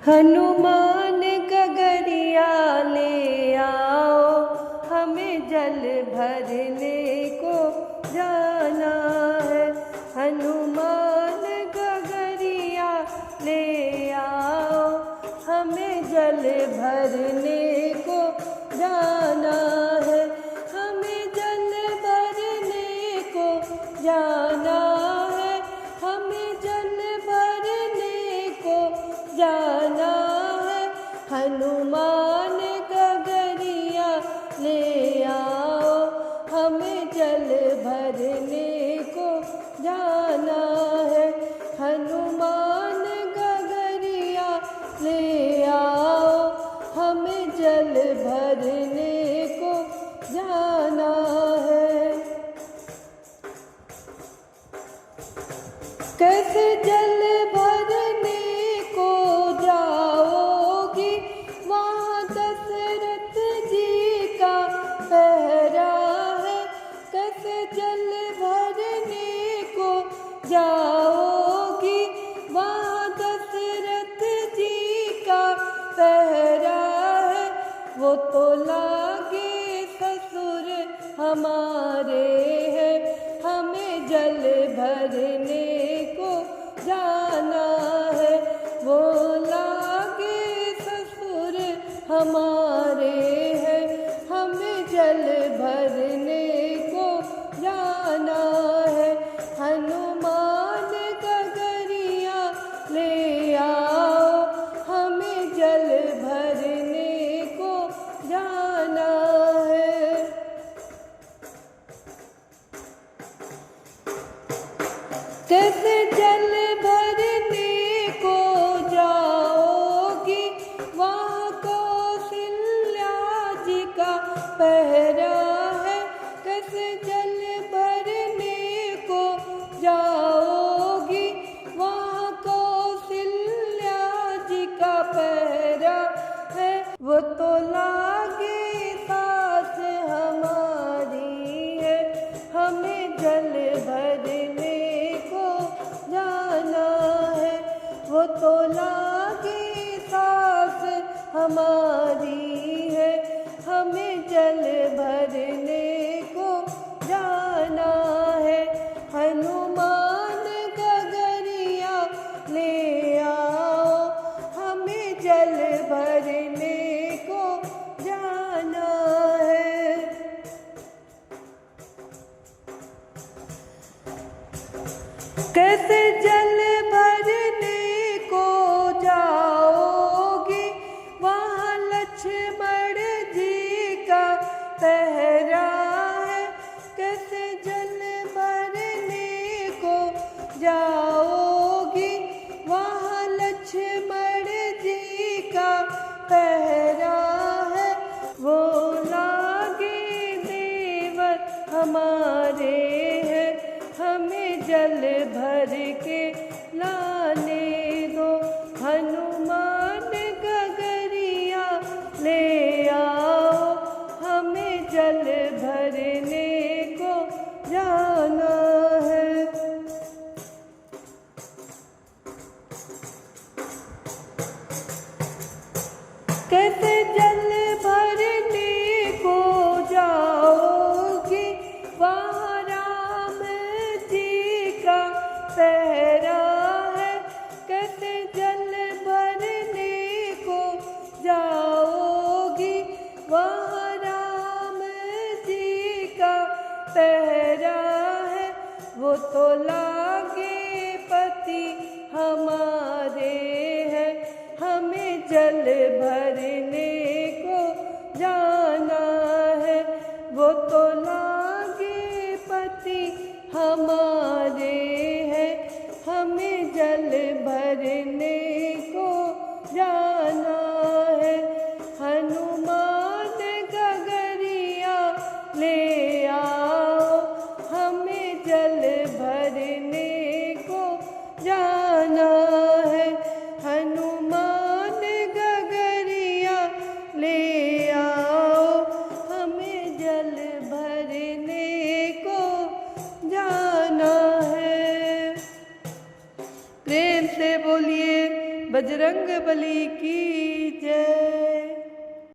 हनुमान गगरिया ले आओ, हमें जल भरने को जाना है। हनुमान गगरिया ले आओ, हमें जल भरने को जाना है। हमें जल भरने को जाना है। हमें जल भरने को जाना है। हनुमान गगरिया ले आओ, हमें जल भरने को जाना है। हनुमान गगरिया ले आओ, हमें जल भरने को जाना है। कैसे जल भरने को जाओगी, वहाँ दशरथ जी का पहरा है। कैसे जल भरने को जाओगी, वहाँ दशरथ जी का पहरा है। वो तो लागे ससुर हमारे हैं, हमें जल भरने को जाना है। वो लागे ससुर हमारे हैं, हमें जल भरने को जाना है। हनुमान गगरिया ले आओ, हमें जल भरने को जाना है। कैसे जल भरने को जाओगी, वहाँ कौशल्या जी का पहरा है। कैसे जल भरने को जाओगी, वहाँ कौशल्या जी का पहरा है। वो तो लागे सास हमारी है, हमें जल भरने को जाना है। वो तो लागे सास हमारी है, हमें जल भरने को जाना है। हनुमान गगरिया ले आओ, हमें जल भरने को जाना है। कैसे जल भरने को जाओगी, वहाँ लक्ष्मण जी का पहरा है। कैसे जल भरने को जाओगी, वहाँ लक्ष्मण जी का पहरा है। वो लागे देवर हमारे हैं, हमें जल भर के लाने दो। हनुमान गगरिया ले आओ, हमें जल भरने को जाना है। कैसे जल भरने को जाओगी, वहाँ राम जी का पहरा है। कैसे जल भरने को जाओगी, वहाँ राम जी का पहरा है। वो तो लागे पति हमारे हैं, हमें जल भरने को जाना है। वो तो लागे पति हमारे हैं, हमें जल भरने को जाना है। हनुमान गगरिया ले आओ, हमें जल भरने को जाना है। हनुमान गगरिया ले आओ, हमें जल भरने को जाना है। प्रेम से बोलिए बजरंग बली की